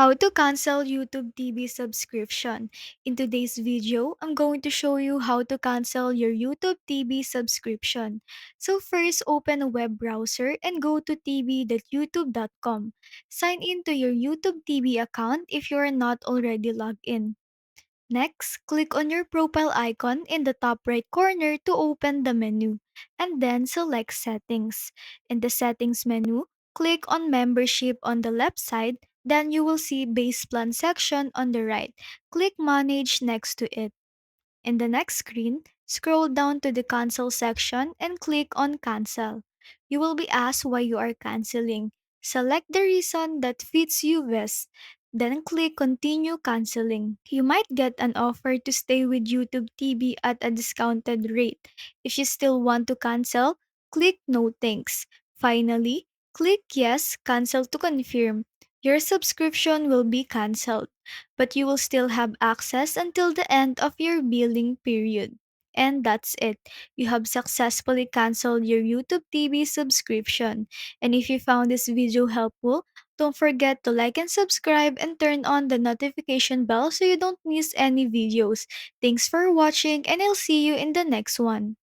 How to cancel YouTube TV subscription. In today's video, I'm going to show you how to cancel your YouTube TV subscription. So first, open a web browser and go to tv.youtube.com. Sign in to your YouTube TV account if you are not already logged in. Next, click on your profile icon in the top right corner to open the menu, and then select Settings. In the Settings menu, click on Membership on the left side, then you will see Base Plan section on the right. Click Manage next to it. In the next screen, scroll down to the Cancel section and click on Cancel. You will be asked why you are canceling. Select the reason that fits you best. Then click Continue Canceling. You might get an offer to stay with YouTube TV at a discounted rate. If you still want to cancel, click No Thanks. Finally, click Yes, Cancel to confirm. Your subscription will be canceled, but you will still have access until the end of your billing period. And that's it. You have successfully canceled your YouTube TV subscription. And if you found this video helpful, don't forget to like and subscribe and turn on the notification bell so you don't miss any videos. Thanks for watching and I'll see you in the next one.